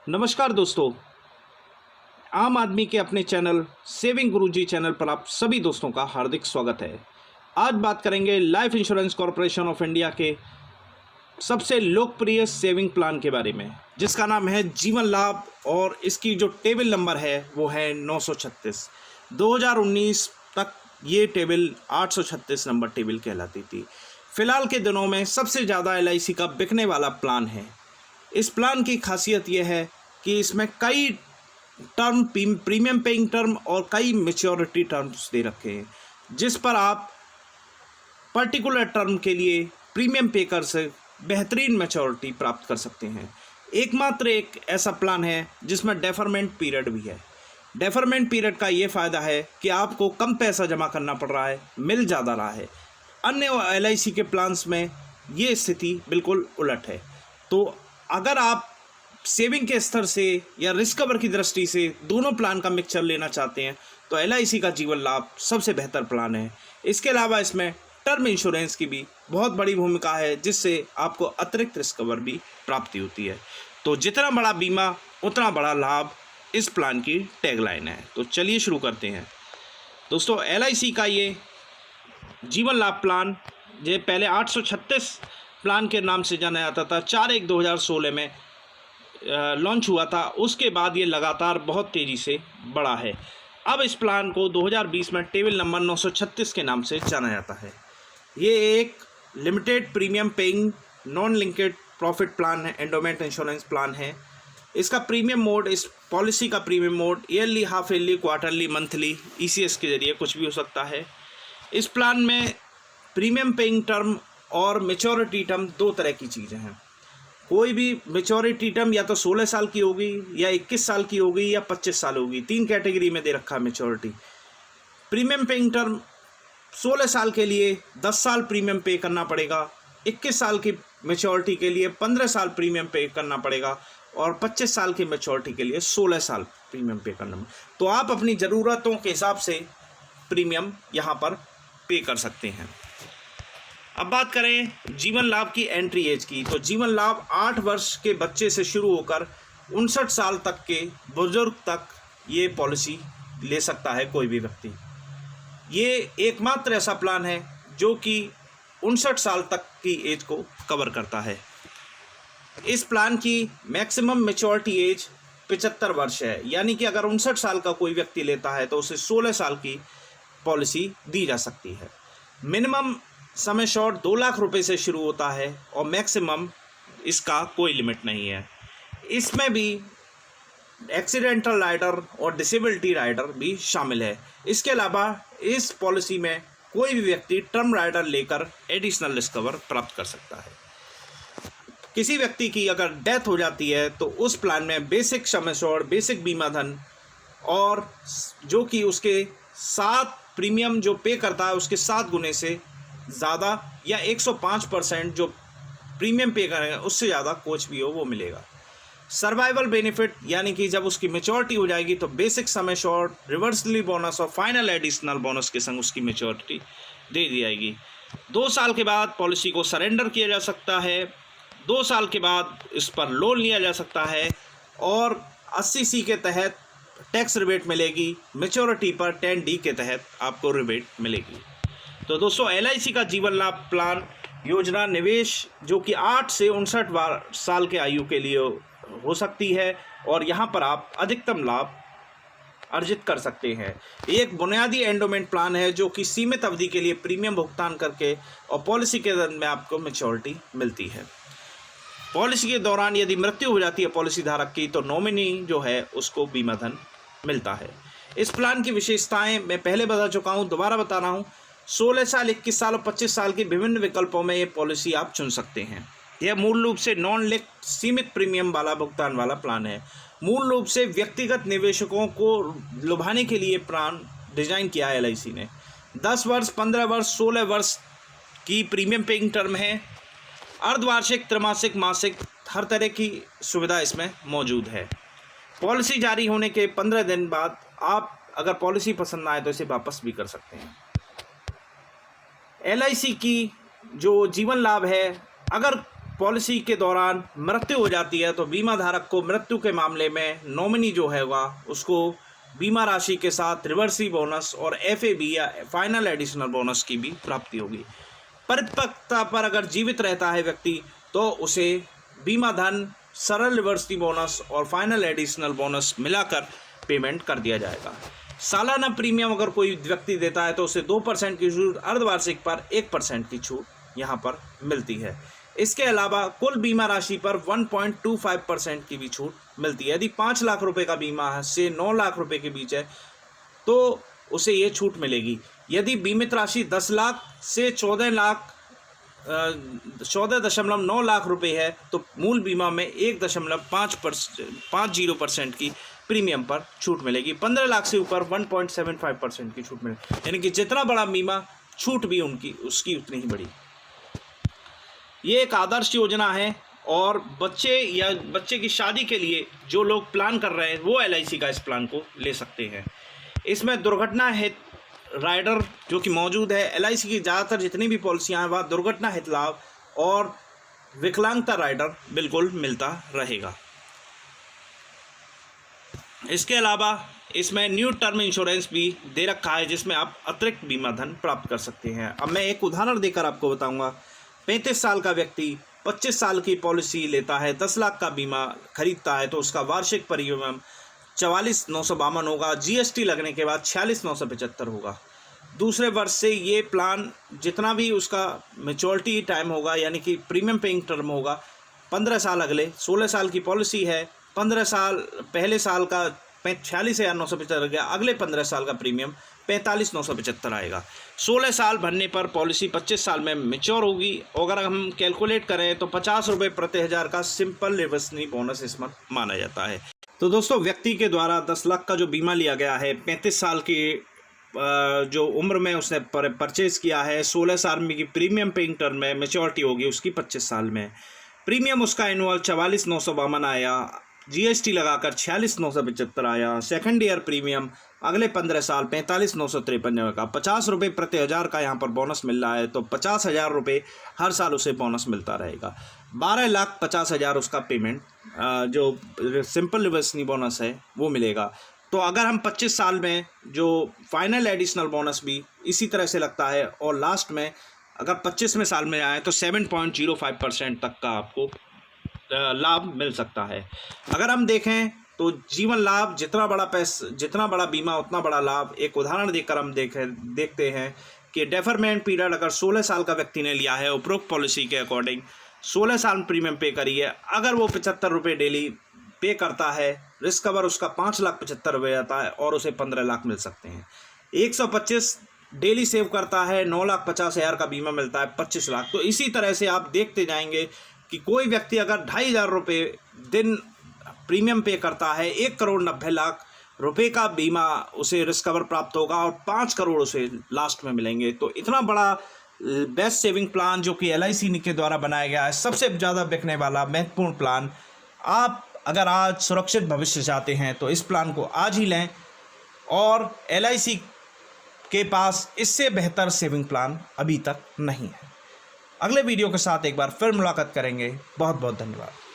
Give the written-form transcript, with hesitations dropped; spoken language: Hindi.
नमस्कार दोस्तों। आम आदमी के अपने चैनल सेविंग गुरुजी चैनल पर आप सभी दोस्तों का हार्दिक स्वागत है। आज बात करेंगे life insurance corporation of India के सबसे लोकप्रिय सेविंग प्लान के बारे में, जिसका नाम है जीवन लाभ, और इसकी जो टेबल नंबर है वो है 936। 2019 तक ये टेबल 836 नंबर टेबल कहलाती थी। फिलहाल के दिनों में सबसे ज़्यादा LIC का बिकने वाला प्लान है। इस प्लान की खासियत यह है कि इसमें कई टर्म प्रीमियम पेइंग टर्म और कई मैच्योरिटी टर्म्स दे रखे हैं, जिस पर आप पर्टिकुलर टर्म के लिए प्रीमियम पे कर से बेहतरीन मैच्योरिटी प्राप्त कर सकते हैं। एकमात्र एक ऐसा प्लान है जिसमें डेफरमेंट पीरियड भी है। डेफरमेंट पीरियड का ये फ़ायदा है कि आपको कम पैसा जमा करना पड़ रहा है, मिल ज़्यादा रहा है। अन्य LIC के प्लान्स में ये स्थिति बिल्कुल उलट है। तो अगर आप सेविंग के स्तर से या रिस्क कवर की दृष्टि से दोनों प्लान का मिक्सचर लेना चाहते हैं तो LIC का जीवन लाभ सबसे बेहतर प्लान है। इसके अलावा इसमें टर्म इंश्योरेंस की भी बहुत बड़ी भूमिका है, जिससे आपको अतिरिक्त रिस्क कवर भी प्राप्ति होती है। तो जितना बड़ा बीमा उतना बड़ा लाभ, इस प्लान की टैगलाइन है। तो चलिए शुरू करते हैं दोस्तों। LIC का ये जीवन लाभ प्लान ये पहले 836 प्लान के नाम से जाना जाता था। 4/1/2016 में लॉन्च हुआ था। उसके बाद ये लगातार बहुत तेज़ी से बढ़ा है। अब इस प्लान को 2020 में टेबल नंबर 936 के नाम से जाना जाता है। ये एक limited premium paying non linked profit plan है, एंडोमेंट इंश्योरेंस प्लान है। इसका प्रीमियम मोड, इस पॉलिसी का premium mode yearly, half yearly, quarterly, monthly, ECS के जरिए कुछ भी हो सकता है। इस प्लान में प्रीमियम पेइंग टर्म और मैच्योरिटी टर्म दो तरह की चीज़ें हैं। कोई भी मैच्योरिटी टर्म या तो 16 साल की होगी, या 21 साल की होगी, या 25 साल होगी। 3 कैटेगरी में दे रखा है मैच्योरिटी। प्रीमियम पेइंग टर्म 16 साल के लिए 10 साल प्रीमियम पे करना पड़ेगा, 21 साल की मैच्योरिटी के लिए 15 साल प्रीमियम पे करना पड़ेगा, और 25 साल की मैच्योरिटी के लिए 16 साल प्रीमियम पे करना। तो आप अपनी ज़रूरतों के हिसाब से प्रीमियम यहाँ पर पे कर सकते हैं। अब बात करें जीवन लाभ की एंट्री एज की, तो जीवन लाभ 8 वर्ष के बच्चे से शुरू होकर 59 साल तक के बुजुर्ग तक ये पॉलिसी ले सकता है कोई भी व्यक्ति। ये एकमात्र ऐसा प्लान है जो कि 59 साल तक की एज को कवर करता है। इस प्लान की मैक्सिमम मैच्योरिटी एज 75 वर्ष है, यानी कि अगर 59 साल का कोई व्यक्ति लेता है तो उसे 16 साल की पॉलिसी दी जा सकती है। मिनिमम समय शॉर्ट 2 लाख रुपए से शुरू होता है और मैक्सिमम इसका कोई लिमिट नहीं है। इसमें भी एक्सीडेंटल राइडर और डिसेबिलिटी राइडर भी शामिल है। इसके अलावा इस पॉलिसी में कोई भी व्यक्ति टर्म राइडर लेकर एडिशनल रिस्क कवर प्राप्त कर सकता है। किसी व्यक्ति की अगर डेथ हो जाती है तो उस प्लान में बेसिक समय शॉर्ट, बेसिक बीमा धन, और जो कि उसके 7 प्रीमियम जो पे करता है उसके 7 गुने से ज़्यादा, या 105% जो प्रीमियम पे करेगा उससे ज़्यादा कुछ भी हो वो मिलेगा। सर्वाइवल बेनिफिट, यानी कि जब उसकी मैच्योरिटी हो जाएगी तो बेसिक समय शॉर्ट, रिवर्सली बोनस और फाइनल एडिशनल बोनस के संग उसकी मैच्योरिटी दे दी जाएगी। 2 साल के बाद पॉलिसी को सरेंडर किया जा सकता है। 2 साल के बाद इस पर लोन लिया जा सकता है, और 80C के तहत टैक्स रिबेट मिलेगी। मैच्योरिटी पर 10D के तहत आपको रिबेट मिलेगी। तो दोस्तों, LIC का जीवन लाभ प्लान योजना निवेश जो कि 8 से 59 साल के आयु के लिए हो सकती है, और यहाँ पर आप अधिकतम लाभ अर्जित कर सकते हैं। एक बुनियादी एंडोमेंट प्लान है जो कि सीमित अवधि के लिए प्रीमियम भुगतान करके और पॉलिसी के अंत में आपको मैच्योरिटी मिलती है। पॉलिसी के दौरान यदि मृत्यु हो जाती है पॉलिसी धारक की तो नॉमिनी जो है उसको बीमा धन मिलता है। इस प्लान की विशेषताएं मैं पहले बता चुका हूं, दोबारा बता रहा हूं। 16 साल, 21 साल और 25 साल के विभिन्न विकल्पों में ये पॉलिसी आप चुन सकते हैं। यह मूल रूप से नॉन लिंक्ड सीमित प्रीमियम वाला भुगतान वाला प्लान है। मूल रूप से व्यक्तिगत निवेशकों को लुभाने के लिए प्लान डिजाइन किया है LIC ने। 10 वर्ष, 15 वर्ष, 16 वर्ष की प्रीमियम पेइंग टर्म है। अर्धवार्षिक, त्रैमासिक, मासिक, हर तरह की सुविधा इसमें मौजूद है। पॉलिसी जारी होने के 15 दिन बाद आप अगर पॉलिसी पसंद आए तो इसे वापस भी कर सकते हैं। LIC की जो जीवन लाभ है, अगर पॉलिसी के दौरान मृत्यु हो जाती है तो बीमा धारक को मृत्यु के मामले में नॉमिनी जो होगा उसको बीमा राशि के साथ रिवर्सी बोनस और FAB या फाइनल एडिशनल बोनस की भी प्राप्ति होगी। परिपक्वता पर अगर जीवित रहता है व्यक्ति तो उसे बीमा धन, सरल रिवर्सी बोनस और फाइनल एडिशनल बोनस मिलाकर पेमेंट कर दिया जाएगा। सालाना प्रीमियम अगर कोई व्यक्ति देता है तो उसे 2% की छूट, अर्धवार्षिक पर 1% की छूट यहाँ पर मिलती है। इसके अलावा कुल बीमा राशि पर 1.25% की भी छूट मिलती है। यदि 5 लाख रुपए का बीमा से 9 लाख रुपए के बीच है तो उसे ये छूट मिलेगी। यदि बीमित राशि 10 लाख से 14.9 लाख रुपए है तो मूल बीमा में 1.50% की प्रीमियम पर छूट मिलेगी। 15 लाख से ऊपर 1.75% की छूट मिलेगी। यानी कि जितना बड़ा बीमा छूट भी उसकी उतनी ही बड़ी। ये एक आदर्श योजना है और बच्चे की शादी के लिए जो लोग प्लान कर रहे हैं वो LIC का इस प्लान को ले सकते हैं। इसमें दुर्घटना हित राइडर जो कि मौजूद है। LIC की ज़्यादातर जितनी भी पॉलिसियाँ हैं वहाँ दुर्घटना हित लाभ और विकलांगता राइडर बिल्कुल मिलता रहेगा। इसके अलावा इसमें न्यू टर्म इंश्योरेंस भी दे रखा है जिसमें आप अतिरिक्त बीमा धन प्राप्त कर सकते हैं। अब मैं एक उदाहरण देकर आपको बताऊंगा। 35 साल का व्यक्ति 25 साल की पॉलिसी लेता है, 10 लाख का बीमा खरीदता है तो उसका वार्षिक प्रीमियम 44,952 होगा। GST लगने के बाद 46,975 होगा। दूसरे वर्ष से ये प्लान जितना भी उसका मैच्योरिटी टाइम होगा यानी कि प्रीमियम पेइंग टर्म होगा 15 साल अगले, 16 साल की पॉलिसी है, 15 साल पहले साल का 46,975 गया, अगले 15 साल का प्रीमियम 45,975 आएगा। 16 साल भरने पर पॉलिसी 25 साल में मैच्योर होगी। अगर हम कैलकुलेट करें तो 50 रुपये प्रति हज़ार का सिंपल रिवर्सनी बोनस इसमें माना जाता है। तो दोस्तों व्यक्ति के द्वारा 10 लाख का जो बीमा लिया गया है 35 साल की जो उम्र में उसने परचेज़ किया है, 16 साल में की प्रीमियम पेइंग टर्म में मैच्योरिटी होगी उसकी 25 साल में। प्रीमियम उसका एनुअल 44,952 आया, GST लगाकर 46,975 आया। सेकंड ईयर प्रीमियम अगले 15 साल 45,953 का 50 रुपये प्रति हज़ार का यहाँ पर बोनस मिल रहा है तो 50,000 रुपये हर साल उसे बोनस मिलता रहेगा। 12,50,000 उसका पेमेंट जो सिंपल रिवर्सनी बोनस है वो मिलेगा। तो अगर हम 25 साल में जो फाइनल एडिशनल बोनस भी इसी तरह से लगता है और लास्ट में अगर 25वें साल में आए तो 7.05% तक का आपको लाभ मिल सकता है। अगर हम देखें तो जीवन लाभ जितना बड़ा बीमा उतना बड़ा लाभ। एक उदाहरण देकर हम देखते हैं कि डेफरमेंट पीरियड अगर 16 साल का व्यक्ति ने लिया है उपरोक्त पॉलिसी के अकॉर्डिंग 16 साल प्रीमियम पे करी है, अगर वो 75 रुपये डेली पे करता है रिस्क कवर उसका 5,75,000 रुपये आता है और उसे 15 लाख मिल सकते हैं। 125 डेली सेव करता है 9,50,000 का बीमा मिलता है 25 लाख। तो इसी तरह से आप देखते जाएंगे कि कोई व्यक्ति अगर 2,500 रुपये दिन प्रीमियम पे करता है 1,90,00,000 रुपये का बीमा उसे रिस्क कवर प्राप्त होगा और 5 करोड़ उसे लास्ट में मिलेंगे। तो इतना बड़ा बेस्ट सेविंग प्लान जो कि LIC के द्वारा बनाया गया है, सबसे ज़्यादा बिकने वाला महत्वपूर्ण प्लान। आप अगर आज सुरक्षित भविष्य चाहते हैं तो इस प्लान को आज ही लें और LIC के पास इससे बेहतर सेविंग प्लान अभी तक नहीं है। अगले वीडियो के साथ एक बार फिर मुलाकात करेंगे। बहुत बहुत धन्यवाद।